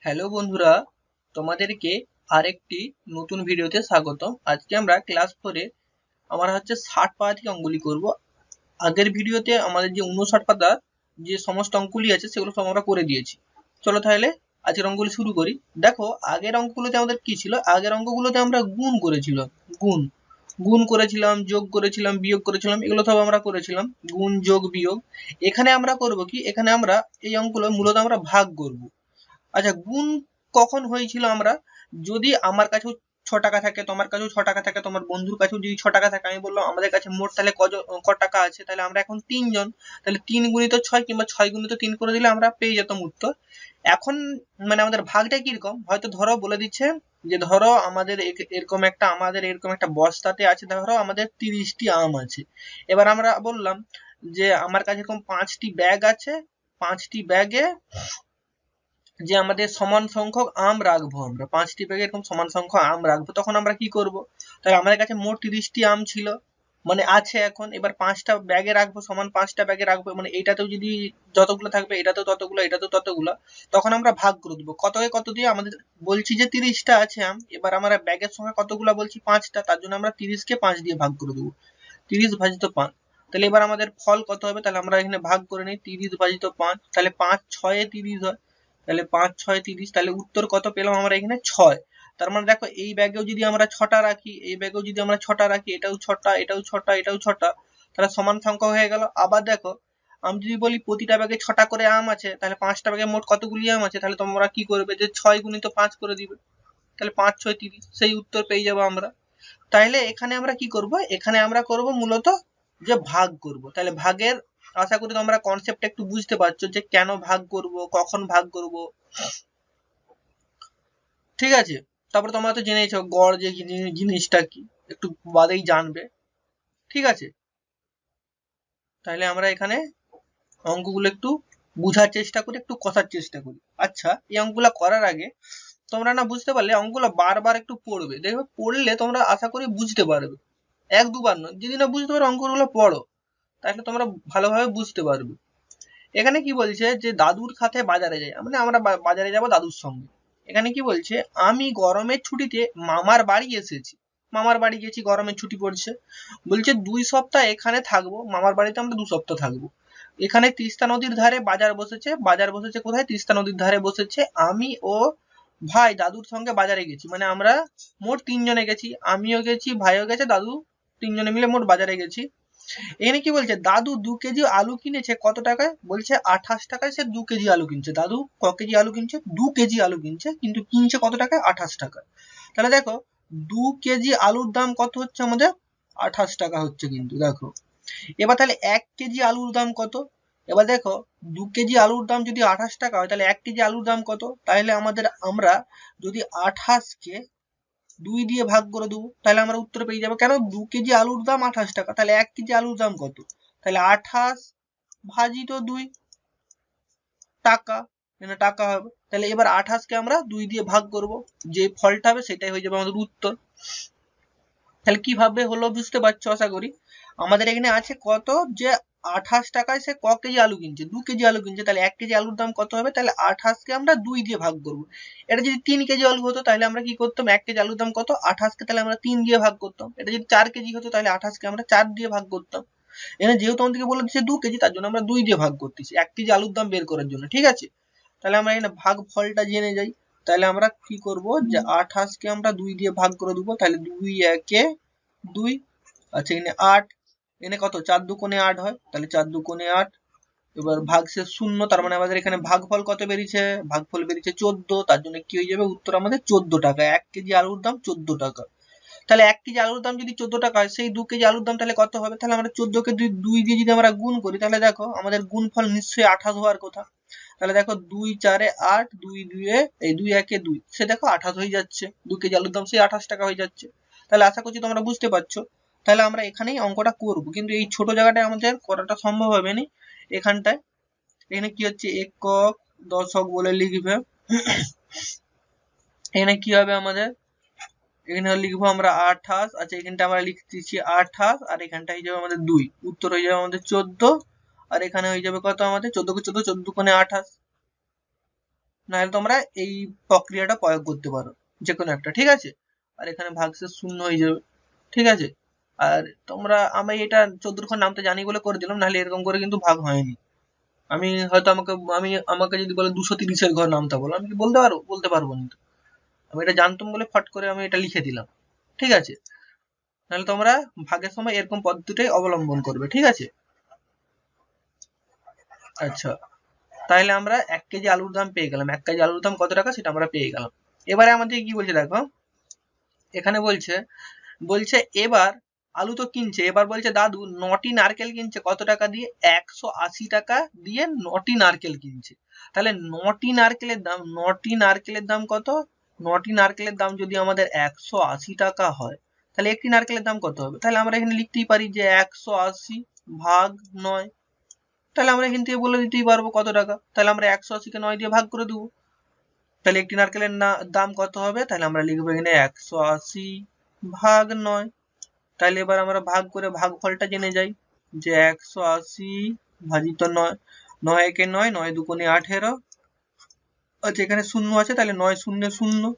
Hello বন্ধুরা, তোমাদেরকে আরেকটি নতুন ভিডিওতে স্বাগতম। আজকে আমরা ক্লাস 4 আমরা 60 পাতা থেকে অঙ্কগুলি করব। আগের ভিডিওতে আমাদের যে 59 পাতা যে সমস্ত অঙ্কগুলি আছে সেগুলো সব আমরা করে দিয়েছি। চলো তাহলে আজকের অঙ্কগুলি শুরু করি। দেখো, আগের অঙ্কগুলোতে আমাদের কি ছিল? আগের অঙ্কগুলোতে আমরা গুণ করেছিলাম। গুণ গুণ করেছিলাম, যোগ করেছিলাম, বিয়োগ করেছিলাম, এগুলো সব আমরা করেছিলাম। গুণ, যোগ, বিয়োগ। এখানে আমরা করব কি? এখানে আমরা এই অঙ্কগুলো মূলত আমরা ভাগ করব। আচ্ছা, গুণ কখন হয়েছিল? আমরা যদি আমার কাছেও 6 টাকা থাকে, তোমার কাছেও 6 টাকা থাকে, তোমার বন্ধুর কাছেও যদি 6 টাকা থাকে, আমি বললাম আমাদের কাছে মোট তাহলে ক টাকা আছে, তাহলে আমরা এখন 3 জন, তাহলে 3 × 6 কিংবা 6 × 3 করে দিলে আমরা পেয়ে যেতাম উত্তর। এখন মানে আমাদের ভাগটা কিরকম, হয়তো ধরো বলে দিচ্ছে যে ধরো আমাদের এরকম একটা বস্তাতে আছে, ধরো আমাদের 30টি আম আছে। এবার আমরা বললাম যে আমার কাছে এরকম 5টি ব্যাগ আছে, 5টি ব্যাগে যে আমাদের সমান সংখ্যক আম রাখবো, আমরা 5টি ব্যাগে এরকম সমান সংখ্যক আম রাখবো। তখন আমরা কি করব? তাহলে আমাদের কাছে মোট 30টি আম ছিল, মানে আছে এখন। এবার 5টা ব্যাগে রাখবো, সমান 5টা ব্যাগে রাখবো, মানে এইটাতেও যদি যতগুলো থাকবে এটাতেও ততগুলো, এটাতেও ততগুলো। তখন আমরা ভাগ করে দেবো কতকে কত দিয়ে। আমাদের বলছি যে 30টা আছে আম, এবার আমরা ব্যাগের সংখ্যা কতগুলো বলছি? 5টা, তার জন্য আমরা 30কে 5 দিয়ে ভাগ করে দেবো। 30/5। তাহলে এবার আমাদের ফল কত হবে? তাহলে আমরা এখানে ভাগ করে নিই 30/5। তাহলে 5×6 = 30 হয়। তাহলে 5×6 = 30। তাহলে উত্তর কত পেলাম আমরা এখানে? 6। তার মানে দেখো, এই ব্যাগেও যদি আমরা 6টা রাখি, এই ব্যাগেও যদি আমরা 6টা রাখি, এটাও 6টা, এটাও 6টা, এটাও 6টা, তাহলে সমান সংখ্যা হয়ে গেল। আবার দেখো, আমি যদি বলি প্রতিটা ব্যাগে 6টা করে আম আছে, তাহলে 5টা ব্যাগে মোট কতগুলি আম আছে? তাহলে তোমরা কি করবে? যে 6 × 5 করে দিবে। তাহলে 5×6 = 30, সেই উত্তর পেয়ে যাবো আমরা। তাইলে এখানে আমরা কি করব? এখানে আমরা করব মূলত যে ভাগ করব। তাহলে ভাগের, আশা করি তোমরা কনসেপ্ট একটু বুঝতে পারছো যে কেন ভাগ করব, কখন ভাগ করব। ঠিক আছে? তারপরে তোমরা তো জেনেছো গড় যে জিনিসটা কি, একটু বাদেই জানবে। ঠিক আছে? তাহলে আমরা এখানে অঙ্কগুলো একটু বুঝার চেষ্টা করি, একটু কষার চেষ্টা করি। আচ্ছা, এই অঙ্কগুলো করার আগে তোমরা না বুঝতে পারলে অঙ্কগুলো বারবার একটু পড়বে, দেখবে পড়লে তোমরা আশা করি বুঝতে পারবে। 1-2 বার নয়, যদি না বুঝতে পারো অঙ্কগুলো পড়ো, তাহলে তোমরা ভালোভাবে বুঝতে পারবে। এখানে কি বলছে যে দাদুর সাথে বাজারে যায়, মানে আমরা বাজারে যাব দাদুর সঙ্গে। এখানে কি বলছে? আমি গরমের ছুটিতে মামার বাড়ি এসেছি। মামার বাড়ি গেছি, গরমের ছুটি পড়ছে। বলছে 2 সপ্তাহ এখানে থাকবো, মামার বাড়িতে আমরা 2 সপ্তাহ থাকবো। এখানে তিস্তা নদীর ধারে বাজার বসেছে। বাজার বসেছে কোথায়? তিস্তা নদীর ধারে বসেছে। আমি ও ভাই দাদুর সঙ্গে বাজারে গেছি, মানে আমরা মোট 3 জনে গেছি। আমিও গেছি, ভাইও গেছে, দাদু, 3 জনে মিলে মোট বাজারে গেছি। এখানে কি বলছে? দাদু 2 কেজি আলু কিনেছে কত টাকায়? বলছে 28 টাকায় সে 2 কেজি আলু কিনছে। দাদু ক কেজি আলু কিনছে? 2 কেজি আলু কিনছে, কিন্তু কিনছে কত টাকায়? 28 টাকায়। তাহলে দেখো, 2 কেজি আলুর দাম কত হচ্ছে আমাদের? 28 টাকা হচ্ছে কিন্তু, দেখো। এবার তাহলে 1 কেজি আলুর দাম কত? এবার দেখো, 2 কেজি আলুর দাম যদি 28 টাকা হয়, তাহলে 1 কেজি আলুর দাম কত? তাহলে আমরা যদি 28কে 2 দিয়ে ভাগ করে দেবো, তাহলে আমরা উত্তর পেয়ে যাবো। কেন? 2 কেজি আলুর দাম 28 টাকা, তাহলে 1 কেজি আলুর দাম কত? তাহলে 28/2 টাকা, এখানে টাকা হবে। তাহলে এবার 28কে আমরা 2 দিয়ে ভাগ করব, যে ফলটা হবে সেটাই হয়ে যাবে আমাদের উত্তর। তাহলে কিভাবে হলো বুঝতে পারছো আশা করি। আমাদের এখানে আছে কত? যে 28 টাকায় সে ক কেজি আলু কিনছে? 2 কেজি আলু কিনছে। তাহলে 1 কেজি আলুর দাম কত হবে? তাহলে 28কে আমরা 2 দিয়ে ভাগ করব। এটা যদি 3 কেজি আলু হতো, তাহলে আমরা কি করতাম? 1 কেজি আলুর দাম কত? 28কে তাহলে আমরা 3 দিয়ে ভাগ করতাম। এটা যদি 4 কেজি হতো, তাহলে 28কে আমরা 4 দিয়ে ভাগ করতাম। এখানে যেহেতু আমাদেরকে বলে দিচ্ছে 2 কেজি, তার জন্য আমরা 2 দিয়ে ভাগ করতেছি 1 কেজি আলুর দাম বের করার জন্য। ঠিক আছে? তাহলে আমরা এখানে ভাগ ফলটা জেনে যাই। তাহলে আমরা কি করব? যে 28কে আমরা 2 দিয়ে ভাগ করে দেবো। তাহলে 2 × 1 = 2। আচ্ছা, এখানে 8, এখানে কত? 4×2 = 8 হয়। তাহলে 4×2 = 8। এবার ভাগশেষ 0, তার মানে আমাদের এখানে ভাগফল কত বেরিয়েছে? ভাগফল বেরিয়েছে 14। তার জন্য কি হয়ে যাবে? উত্তর আমাদের 14 টাকা। 1 কেজি আলুর দাম 14 টাকা। তাহলে 1 কেজি আলুর দাম যদি 14 টাকা হয়, সেই 2 কেজি আলুর দাম তাহলে কত হবে? তাহলে আমরা 14কে 2 দিয়ে যদি আমরা গুণ করি, তাহলে দেখো আমাদের গুণফল নিশ্চয়ই 28 হওয়ার কথা। তাহলে দেখো 2 × 4 = 8, 2 × 2 এই 2 × 1 = 2, সে দেখো 28 হয়ে যাচ্ছে। 2 কেজি আলুর দাম সেই 28 টাকা হয়ে যাচ্ছে। তাহলে আশা করছি তোমরা বুঝতে পারছো। তাহলে আমরা এখানেই অঙ্কটা করব, কিন্তু এই ছোট জায়গাটায় আমাদের করাটা সম্ভব হবে না। এখানটায় এখানে কি হচ্ছে? একক দশক বলে লিখবে। এখানে কি হবে আমাদের? এখানে লিখবো আমরা 28। আচ্ছা, এখানটা আমরা লিখতেছি 28, আর এখানটা হয়ে যাবে আমাদের 2। উত্তর হয়ে যাবে আমাদের 14। আর এখানে হয়ে যাবে কত? আমাদের 14 × 14 = 14×2 = 28। নাহলে তোমরা এই প্রক্রিয়াটা প্রয়োগ করতে পারো যে কোনো একটা, ঠিক আছে। আর এখানে ভাগশেষ শূন্য হয়ে যাবে, ঠিক আছে। আর তোমরা, আমি এটা 14 ঘর নামটা জানি বলে করে দিলাম, নাহলে এরকম করে কিন্তু ভাগ হয়নি। আমি হয়তো আমাকে যদি বলে 230-এর ঘর নামটা বলো, আমি কি বলতে পারবো? বলতে পারবো না। আমি এটা জানতাম বলে ফট করে আমি এটা লিখে দিলাম, ঠিক আছে। নাহলে তোমরা ভাগের সময় এরকম পদ্ধতিটাই অবলম্বন করবে, ঠিক আছে। আচ্ছা, তাহলে আমরা 1 কেজি আলুর দাম পেয়ে গেলাম। 1 কেজি আলুর দাম কত টাকা সেটা আমরা পেয়ে গেলাম। এবারে আমাদের কি বলছে দেখো, এখানে বলছে এবার আলু তো কিনছে, এবার বলছে দাদু 9টি নারকেল কিনছে কত টাকা দিয়ে? 180 টাকা দিয়ে 9টি নারকেল কিনছে। তাহলে 9টি নারকেলের দাম কত? 9টি নারকেলের দাম যদি আমাদের 180 টাকা হয়, তাহলে একটি নারকেলের দাম কত হবে? তাহলে আমরা এখানে লিখতেই পারি যে 180 ভাগ 9। তাহলে আমরা এখান থেকে বলে দিতেই পারবো কত টাকা। তাহলে আমরা 180-কে 9 দিয়ে ভাগ করে দেবো। তাহলে একটি নারকেলের দাম কত হবে? তাহলে আমরা লিখবো এখানে 180 ভাগ 9। তাহলে এবার আমরা ভাগ করে ভাগফলটা জেনে যাই যে 180 ভাজিত 9, 9 একে 9, 9 দুগুণে 18। আচ্ছা, এখানে শূন্য আছে, তাহলে 9 শূন্য 0,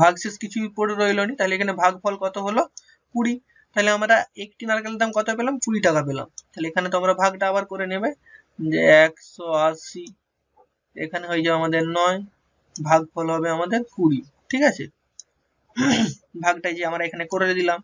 ভাগশেষ কিছুই পড়ে রইল নি, তাহলে এখানে ভাগফল কত হলো? 20। তাহলে আমরা একটি নারকেলের দাম কত পেলাম? 20 টাকা পেলাম। তাহলে এখানে তোমরা ভাগটা আবার করে নেবে যে 180, এখানে হয়ে যাবে আমাদের 9, ভাগফল হবে আমাদের 20, ঠিক আছে। ভাগটাই যে আমরা এখানে করে দিলাম।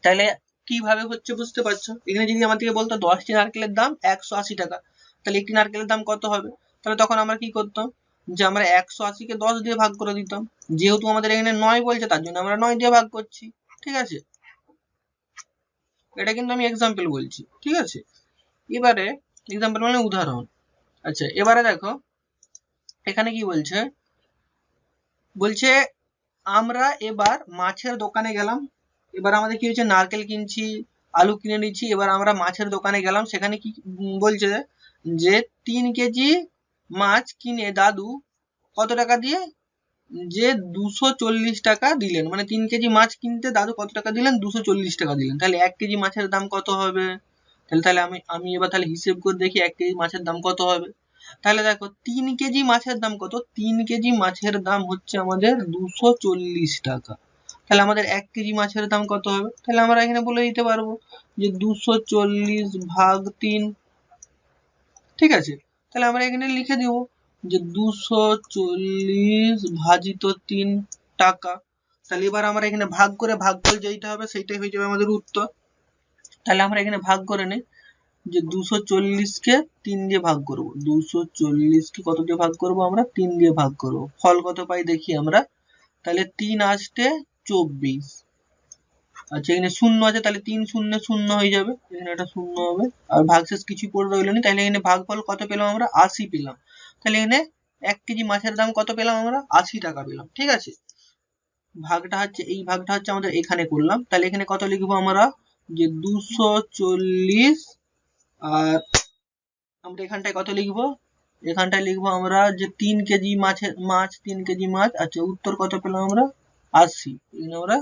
তাহলে কিভাবে হচ্ছে বুঝতে পারছো? এখানে যদি আমাদেরকে বলতো 10টি নারকেলের দাম 180 টাকা, তাহলে একটি নারকেলের দাম কত হবে? তাহলে তখন আমরা কি করতাম, যে আমরা 180-কে 10 দিয়ে ভাগ করে দিতাম। যেহেতু আমাদের এখানে 9 বলছে, তার জন্য আমরা 9 দিয়ে ভাগ করছি, ঠিক আছে। এটা কিন্তু আমি এক্সাম্পল বলছি, ঠিক আছে। এবারে এক্সাম্পল মানে উদাহরণ। আচ্ছা, এবারে দেখো এখানে কি বলছে আমরা এবার মাছের দোকানে গেলাম। এবার আমাদের কি হচ্ছে, নারকেল কিনছি, আলু কিনে নিচ্ছি। এবার আমরা মাছের দোকানে গেলাম, সেখানে কি বলছে যে 3 কেজি মাছ কিনে দাদু কত টাকা দিয়ে? যে 240 টাকা দিলেন। মানে 3 কেজি মাছ কিনতে দাদু কত টাকা দিলেন? 240 টাকা দিলেন। তাহলে 1 কেজি মাছের দাম কত হবে? তাহলে আমি এবার তাহলে হিসেব করে দেখি 1 কেজি মাছের দাম কত হবে। তাহলে দেখো 3 কেজি মাছের দাম কত? 3 কেজি মাছের দাম হচ্ছে আমাদের 240 টাকা। তাহলে আমাদের 1 কেজি মাছের দাম কত হবে? তাহলে আমরা এখানে বলে দিতে পারবো যে 240 ভাগ 3, ঠিক আছে। তাহলে আমরা এখানে লিখে দেব যে 240 ভাজিত 3 টাকা। তাহলে এবার আমরা এখানে ভাগ করে ভাগফল যেইটা হবে সেইটাই হয়ে যাবে আমাদের উত্তর। তাহলে আমরা এখানে ভাগ করে নিই যে 240-কে 3 দিয়ে ভাগ করব। 240-কে কত দিয়ে ভাগ করব? আমরা 3 দিয়ে ভাগ করব। ফল কত পাই দেখি আমরা। তাহলে 3 আসতে 24। আচ্ছা, এখানে শূন্য আছে, তাহলে 3 শূন্য 0 হয়ে যাবে, এখানে একটা শূন্য হবে। আর ভাগশেষ কিছু পড়ে রইল না, তাহলে এখানে ভাগফল কত পেলাম আমরা? 80 পেলাম। তাহলে এখানে 1 কেজি মাছের দাম কত পেলাম আমরা? 80 টাকা পেলাম, ঠিক আছে। এই ভাগটা হচ্ছে আমাদের এখানে করলাম। তাহলে এখানে কত লিখবো আমরা? যে 240, আর আমরা এখানটায় কত লিখবো? এখানটায় লিখবো আমরা যে 3 কেজি 3 কেজি মাছ। আচ্ছা, উত্তর কত পেলাম আমরা? 80। এখানে আমরা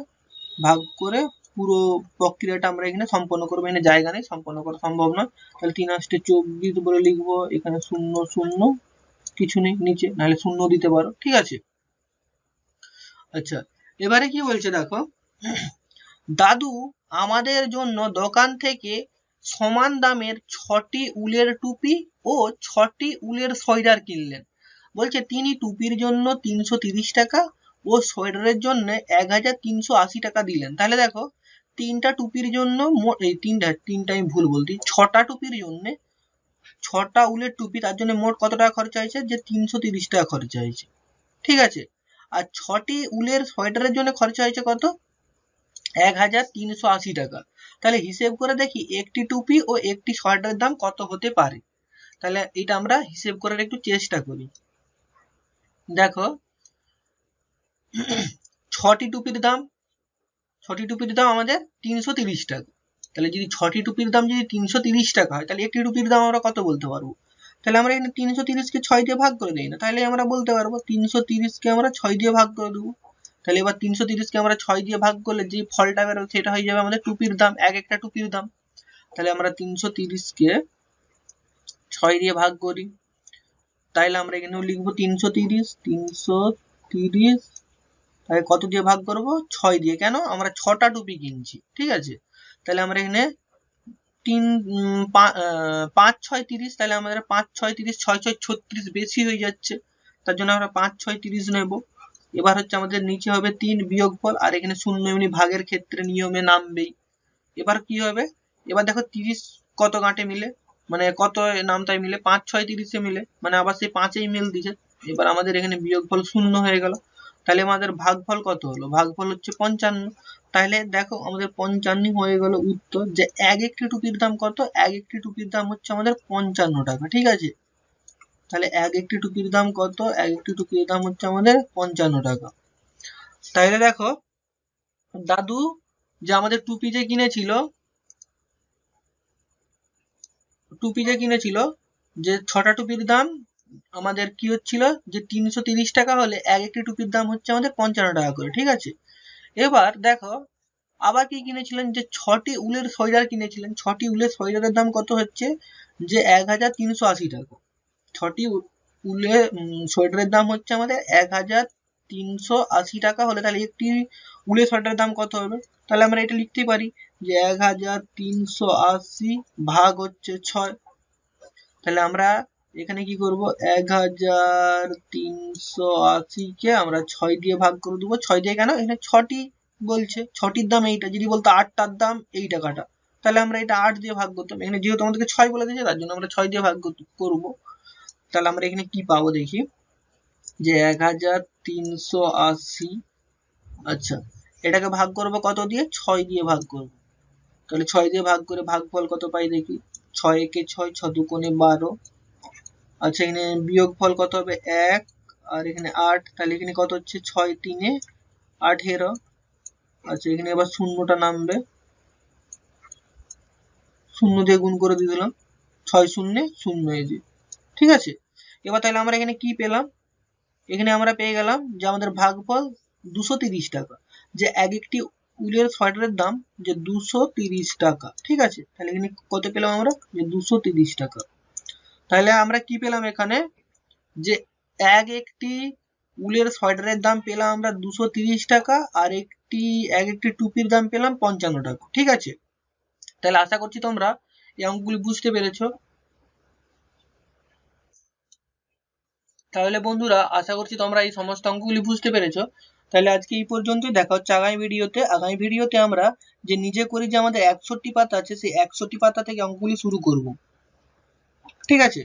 ভাগ করে পুরো প্রক্রিয়াটা আমরা এখানে সম্পন্ন করবো। এখানে জায়গা নেই, সম্পন্ন করা সম্ভব নয়। তাহলে 3 আসতে 24 বলে লিখবো। এখানে শূন্য শূন্য কিছু নেই নিচে, নাহলে শূন্য দিতে পারো, ঠিক আছে। আচ্ছা, এবারে কি বলছে দেখো, দাদু আমাদের জন্য দোকান থেকে সমান দামের 6টি উলের টুপি ও 6টি উলের সোয়েটার কিনলেন। বলছে তিনি টুপির জন্য 330 টাকা ও সোয়েটারের জন্য 1380 টাকা দিলেন। তাহলে দেখো, তিনটা টুপির জন্য তিনটা আমি ভুল বলছি, 6টা টুপির জন্য 6টা উলের টুপি, তার জন্য মোট কত টাকা খরচা হয়েছে? যে 330 টাকা খরচা হয়েছে, ঠিক আছে। আর 6টি উলের সোয়েটারের জন্য খরচা হয়েছে কত? 1380 টাকা। তাহলে হিসেব করে দেখি একটি টুপি ও একটি সোয়েটারের দাম কত হতে পারে। তাহলে এটা আমরা হিসেব করার একটু চেষ্টা করি। দেখো, 6টি টুপির দাম আমাদের 330 টাকা। তাহলে যদি 6টি টুপির দাম যদি 330 টাকা হয়, তাহলে একটি টুপির দাম আমরা কত বলতে পারবো? তাহলে আমরা এখানে 330-কে 6 দিয়ে ভাগ করে দিই না, তাহলে আমরা বলতে পারবো 330-কে আমরা 6 দিয়ে ভাগ করে দেবো। তাহলে এবার 330-কে আমরা 6 দিয়ে ভাগ করলে যে ফলটা বেরোবে সেটা হয়ে যাবে আমাদের টুপির দাম, একটা টুপির দাম। তাহলে আমরা 330-কে 6 দিয়ে ভাগ করি। তাহলে আমরা এখানেও লিখবো 330, 330 তাহলে কত দিয়ে ভাগ করব? 6 দিয়ে। কেন? আমরা 6টা টুপি কিনছি, ঠিক আছে। তাহলে আমরা এখানে 5 6 30, তাহলে আমাদের 5 6 30, 6 6 36 বেশি হয়ে যাচ্ছে, তার জন্য আমরা 5 6 30 নেব। এবার হচ্ছে আমাদের নিচে হবে 3 বিয়োগফল, আর এখানে শূন্য এমনি ভাগের ক্ষেত্রে নিয়মে নামবেই। এবার কি হবে? এবার দেখো 30 কত গাঁটে মিলে, মানে কত নামতায় মিলে? 5 6 30 মিলে, মানে আবার সেই 5এই মিল দিছে। এবার আমাদের এখানে বিয়োগফল শূন্য হয়ে গেল। তাহলে আমাদের ভাগফল কত হলো? ভাগফল হচ্ছে 55। তাহলে দেখো আমাদের 55 হয়ে গেল উত্তর। যে এক একটি টুপির দাম কত? এক একটি টুপির দাম হচ্ছে আমাদের 55 টাকা, ঠিক আছে। তাহলে এক একটি টুপির দাম কত? এক একটি টুপির দাম হচ্ছে আমাদের 55 টাকা। তাহলে দেখো দাদু যে আমাদের টুপি যে কিনেছিল, যে 6টা টুপির দাম আমাদের কি হচ্ছিল? যে 330 টাকা হলে এক একটি টুপির দাম হচ্ছে আমাদের 55 টাকা করে, ঠিক আছে। এবার দেখো আবার কি কিনেছিলেন? যে 6টি উলের সোয়েটার কিনেছিলেন। 6টি উলের সোয়েটারের দাম কত হচ্ছে? যে 1380 টাকা। 6টি উলের সোয়েটারের দাম হচ্ছে আমাদের 1380 টাকা হলে তাহলে একটি উলের সোয়েটারের দাম কত হবে? তাহলে আমরা এটা লিখতে পারি যে 1380 ভাগ হচ্ছে 6। তাহলে আমরা এখানে কি করব? 1380 কে আমরা 6 দিয়ে ভাগ করে দেবো। 6 দিয়ে কেন? এখানে 6টি বলছে, 6টির দাম এইটা। যদি বলতো 8টার দাম এই টাকাটা, তাহলে আমরা এটা 8 দিয়ে ভাগ করতাম। এখানে যেহেতু আমাদেরকে 6 বলে দিয়েছে, তার জন্য আমরা 6 দিয়ে ভাগ করব। তাহলে আমরা এখানে কি পাবো দেখি, যে 1380, আচ্ছা এটাকে ভাগ করব কত দিয়ে? 6 দিয়ে ভাগ করব। তাহলে 6 দিয়ে ভাগ করে ভাগফল কত পাই দেখি। 6 একে 6, 6 দুগুণে 12। আচ্ছা এখানে বিয়োগফল কত হবে? 1, আর এখানে 8। তাহলে এখানে কত হচ্ছে? 6 3 18। আচ্ছা এখানে এবার শূন্যটা নামবে, শূন্য দিয়ে গুণ করে দিয়ে দিলাম। 6 শূন্য 0 এই যে, ঠিক আছে। এবার তাহলে আমরা এখানে কি পেলাম? এখানে আমরা পেয়ে গেলাম যে আমাদের ভাগফল 230 টাকা। যে এক একটি উলের সোয়েটারের দাম যে 230 টাকা, ঠিক আছে। তাহলে এখানে কত পেলাম আমরা? যে 230 টাকা। তাহলে আমরা কি পেলাম এখানে? যে এক একটি উলের সোয়েটারের দাম পেলাম আমরা 230 টাকা, আর এক একটি টুপির দাম পেলাম 55 টাকা, ঠিক আছে। তাহলে আশা করছি তোমরা এই অঙ্কগুলি বুঝতে পেরেছো। তাহলে বন্ধুরা আশা করছি তোমরা এই সমস্ত অঙ্কগুলি বুঝতে পেরেছো। তাহলে আজকে এই পর্যন্তই। দেখা হচ্ছে আগামী ভিডিওতে। আগামী ভিডিওতে আমরা যে নিজে করি যে আমাদের 61 পাতা আছে, সেই 61 পাতা থেকে অঙ্কগুলি শুরু করব, ঠিক আছে।